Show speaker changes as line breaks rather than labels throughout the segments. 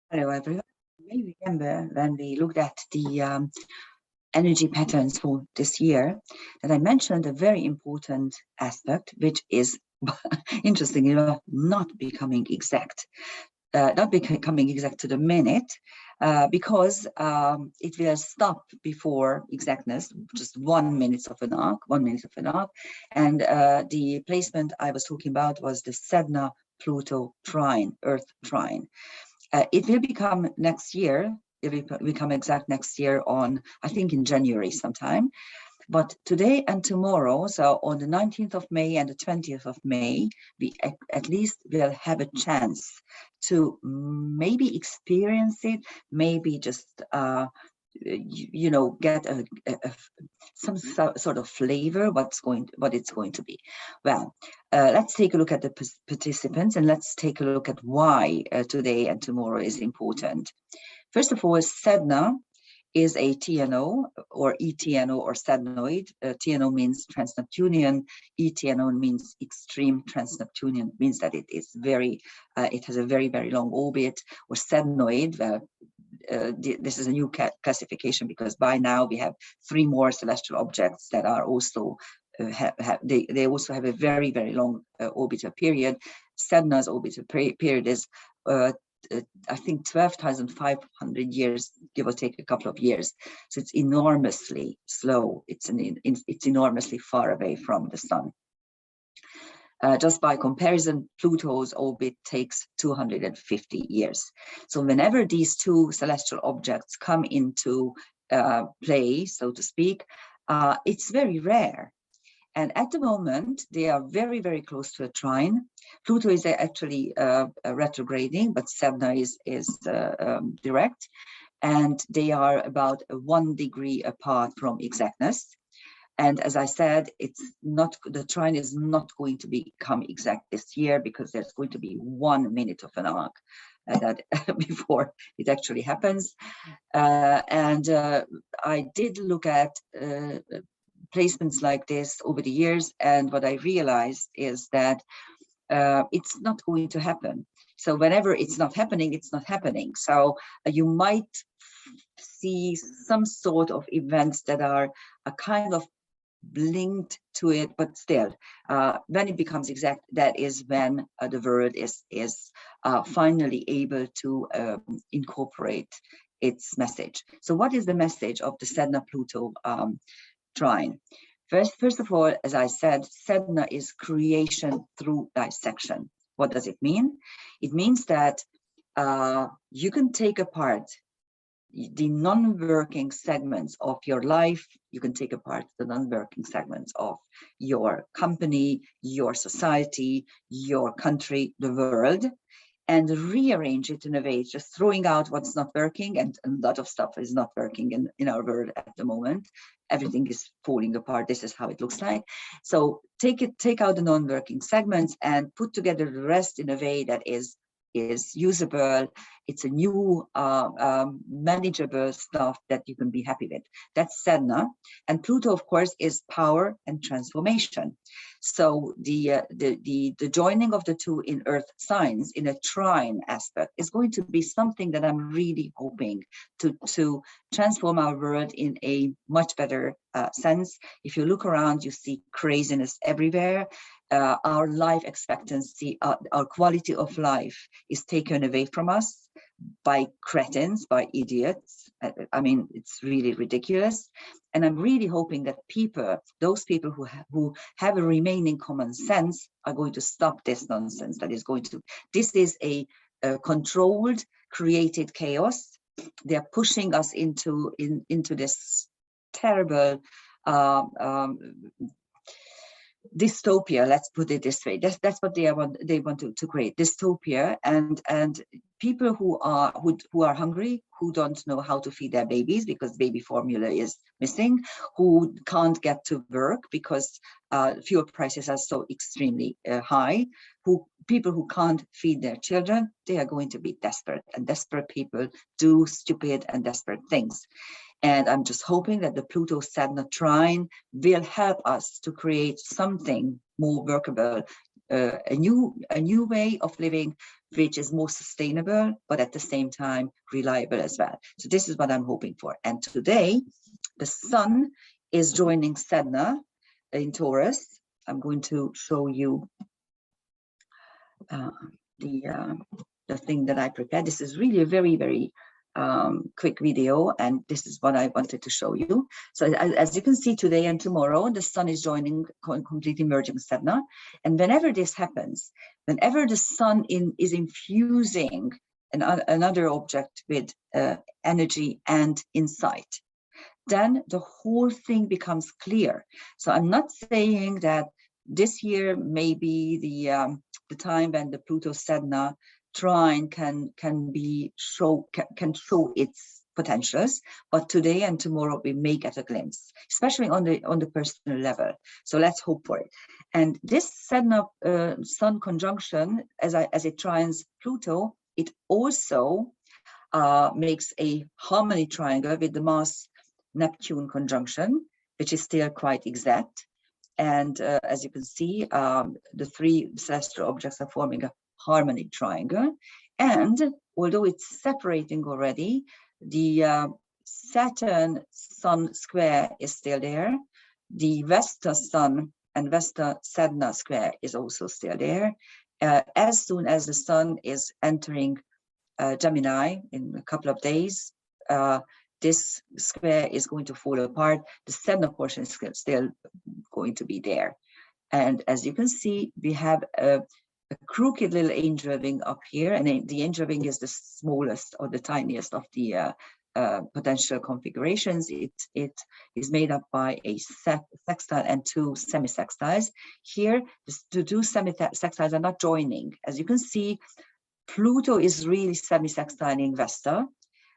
Hello, everyone. You may remember when we looked at the energy patterns for this year that I mentioned a very important aspect, which is interestingly enough, not becoming exact to the minute, because it will stop before exactness, just 1 minute of an arc, 1 minute of an arc. And the placement I was talking about was the Sedna Pluto Trine, Earth Trine. It will become next year. It will become exact next year on, I think, in January sometime. But today and tomorrow, so on the 19th of May and the 20th of May, we at least will have a chance to maybe experience it, maybe just get some sort of flavor what it's going to be. Well, let's take a look at the participants, and let's take a look at why today and tomorrow is important. First of all, Sedna is a TNO or ETNO or sednoid. TNO means trans-Neptunian. ETNO means extreme trans-Neptunian, means that it is it has a very, very long orbit. Or sednoid, this is a new classification because by now we have 3 more celestial objects that are also they also have a very, very long orbital period. Sedna's orbital period is I think 12,500 years, give or take a couple of years. So it's enormously slow. It's enormously far away from the sun. Just by comparison, Pluto's orbit takes 250 years. So whenever these 2 celestial objects come into play, so to speak, it's very rare. And at the moment, they are very, very close to a trine. Pluto is actually retrograding, but Sedna is direct. And they are about 1 degree apart from exactness. And as I said, the trine is not going to become exact this year because there's going to be 1 minute of an arc that before it actually happens. I did look at placements like this over the years, and what I realized is that it's not going to happen. So whenever it's not happening, it's not happening. So you might see some sort of events that are a kind of linked to it, but still, when it becomes exact, that is when the world is finally able to incorporate its message. So what is the message of the Sedna Pluto Trine? First of all, as I said, Sedna is creation through dissection. What does it mean? It means that you can take apart the non-working segments of your life. You can take apart the non-working segments of your company, your society, your country, the world, and rearrange it in a way, just throwing out what's not working, and a lot of stuff is not working in our world at the moment. Everything is falling apart. This is how it looks like. So take out the non-working segments and put together the rest in a way that is usable. It's a new manageable stuff that you can be happy with. That's Sedna. And Pluto, of course, is power and transformation. So the joining of the 2 in Earth signs in a trine aspect is going to be something that I'm really hoping to transform our world in a much better sense. If you look around, you see craziness everywhere. Our life expectancy, our quality of life is taken away from us by cretins, by idiots. I mean, it's really ridiculous. And I'm really hoping that those people who have a remaining common sense are going to stop this nonsense. This is a controlled, created chaos. They're pushing us into this terrible dystopia, let's put it this way. That's what they want to create, dystopia, and people who are hungry, who don't know how to feed their babies because baby formula is missing, who can't get to work because fuel prices are so extremely high, people who can't feed their children, they are going to be desperate, and desperate people do stupid and desperate things. And I'm just hoping that the Pluto Sedna Trine will help us to create something more workable. a new way of living, which is more sustainable, but at the same time reliable as well. So this is what I'm hoping for. And today, the sun is joining Sedna in Taurus. I'm going to show you the thing that I prepared. This is really a very quick video, and this is what I wanted to show you. So as you can see, today and tomorrow, the sun is joining, completely merging Sedna. And whenever this happens, whenever the sun is infusing another object with energy and insight, then the whole thing becomes clear. So I'm not saying that this year may be the time when the Pluto Sedna Trine can show its potentials, but today and tomorrow we may get a glimpse, especially on the personal level. So let's hope for it. And this Sedna Sun conjunction, as it trines Pluto, it also makes a harmony triangle with the Mars Neptune conjunction, which is still quite exact. And as you can see, the three celestial objects are forming a harmony triangle. And although it's separating already, the Saturn Sun square is still there. The Vesta Sun and Vesta Sedna square is also still there. As soon as the Sun is entering Gemini in a couple of days, this square is going to fall apart. The Sedna portion is still going to be there. And as you can see, we have a crooked little angel wing up here, and the angel wing is the smallest or the tiniest of the potential configurations. It is made up by a sextile and two semi-sextiles. Here, the two semi-sextiles are not joining. As you can see, Pluto is really semi-sextiling Vesta,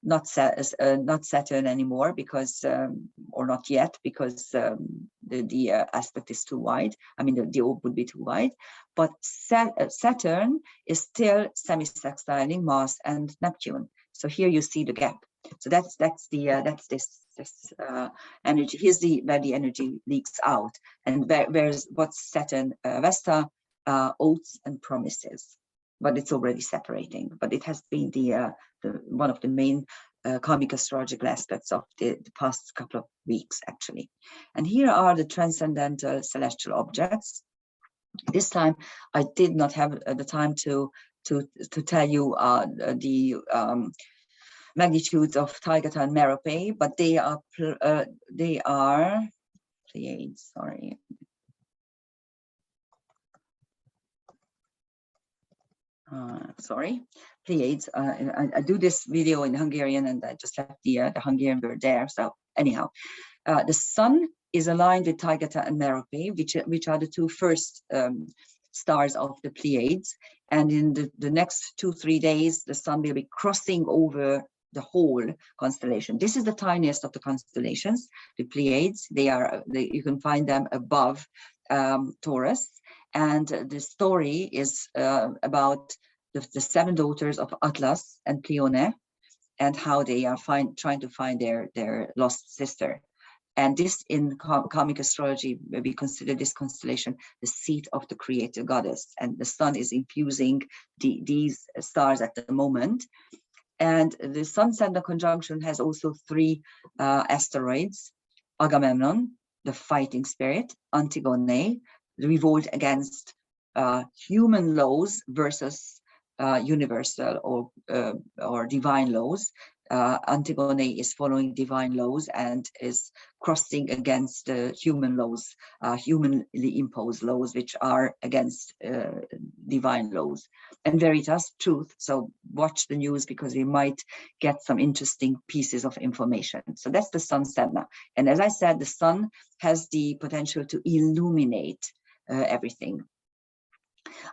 not Saturn anymore, because or not yet, because the aspect is too wide. I mean, the orb would be too wide. But Saturn is still semi-sextiling Mars and Neptune. So here you see the gap. So that's this energy. Here's where the energy leaks out, and where's what's Saturn Vesta, oaths and promises. But it's already separating. But it has been the one of the main karmic astrological aspects of the past couple of weeks, actually. And here are the transcendental celestial objects. This time, I did not have the time to tell you the magnitudes of Taigata and Merope, but they are Pleiades, sorry. Pleiades. I do this video in Hungarian, and I just left the Hungarian word there. So anyhow, the sun is aligned with Taigata and Merope, which are the two first stars of the Pleiades. And in the next 2-3 days, the sun will be crossing over the whole constellation. This is the tiniest of the constellations, the Pleiades. You can find them above Taurus. And the story is about the 7 daughters of Atlas and Pleione, and how they are trying to find their lost sister. And this, in karmic astrology, we consider this constellation the seat of the creator goddess. And the sun is infusing these stars at the moment. And the Sun-Sedna conjunction has also 3 asteroids: Agamemnon, the fighting spirit; Antigone, the revolt against human laws versus universal or divine laws. Antigone is following divine laws and is crossing against human laws, humanly imposed laws, which are against divine laws. And Veritas, truth. So watch the news, because we might get some interesting pieces of information. So that's the Sun Sedna. And as I said, the sun has the potential to illuminate everything.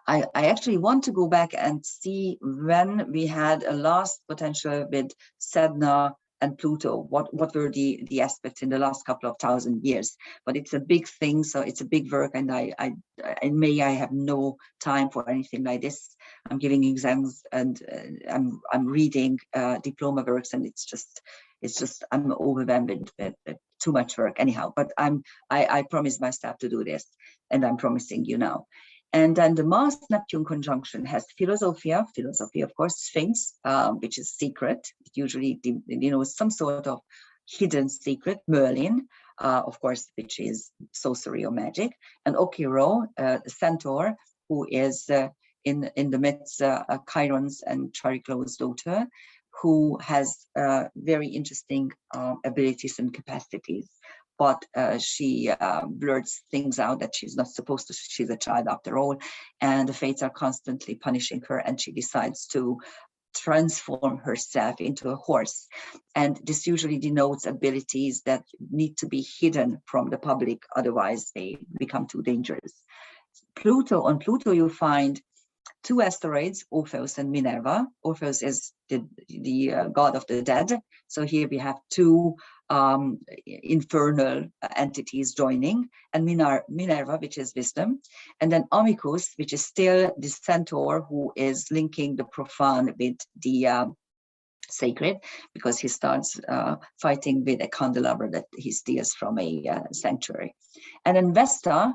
I actually want to go back and see when we had a last potential with Sedna and Pluto. What were the aspects in the last couple of 1,000 years? But it's a big thing, so it's a big work, and I have no time for anything like this. I'm giving exams, and I'm reading diploma works, and it's just I'm overwhelmed with too much work anyhow. But I promised myself to do this, and I'm promising you now. And then the Mars-Neptune conjunction has philosophia, of course, Sphinx, which is secret. It usually, some sort of hidden secret, Merlin, of course, which is sorcery or magic, and Okiro, the centaur, who is in the myths, Chiron's and Chariclo's daughter, who has very interesting abilities and capacities. But she blurts things out that she's not supposed to. She's a child after all, and the fates are constantly punishing her, and she decides to transform herself into a horse. And this usually denotes abilities that need to be hidden from the public, otherwise they become too dangerous. On Pluto, you find two asteroids, Orpheus and Minerva. Orpheus is the god of the dead. So here we have two infernal entities joining, and Minerva, which is wisdom, and then Amicus, which is still the centaur who is linking the profane with the sacred, because he starts fighting with a candelabra that he steals from a sanctuary. And then Vesta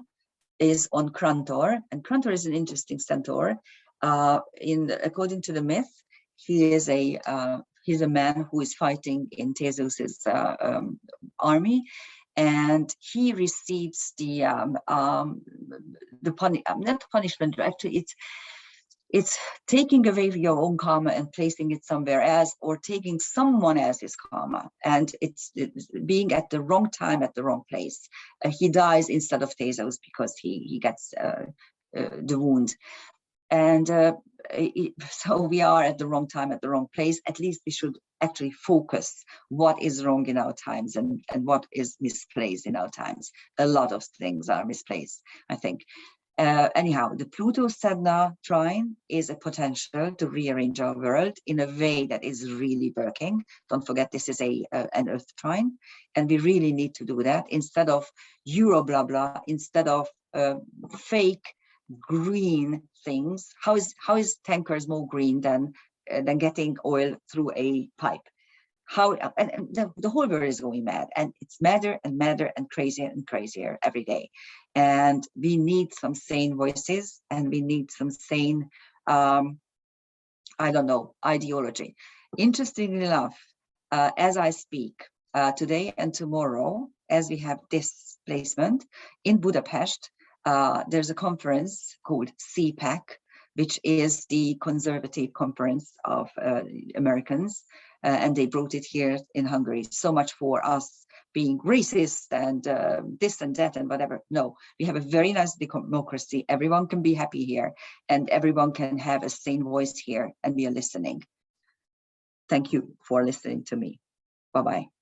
is on Crantor, and Crantor is an interesting centaur. According to the myth, he's a man who is fighting in Theseus's army, and he receives not punishment. Actually, it's taking away your own karma and placing it somewhere else, or taking someone else's karma, and it's being at the wrong time at the wrong place. He dies instead of Theseus because he gets the wound. And so we are at the wrong time at the wrong place. At least we should actually focus what is wrong in our times and what is misplaced in our times. A lot of things are misplaced, I think. Anyhow, the Pluto Sedna trine is a potential to rearrange our world in a way that is really working. Don't forget, this is an Earth trine, and we really need to do that instead of Euro blah blah, instead of fake green things. How is tankers more green than getting oil through a pipe? And the whole world is going mad, and it's madder and madder and crazier every day. And we need some sane voices, and we need some sane, ideology. Interestingly enough, as I speak today and tomorrow, as we have this placement in Budapest, there's a conference called CPAC, which is the conservative conference of Americans, and they brought it here in Hungary. So much for us being racist and this and that and whatever. No, we have a very nice democracy. Everyone can be happy here, and everyone can have a sane voice here, and we are listening. Thank you for listening to me. Bye-bye.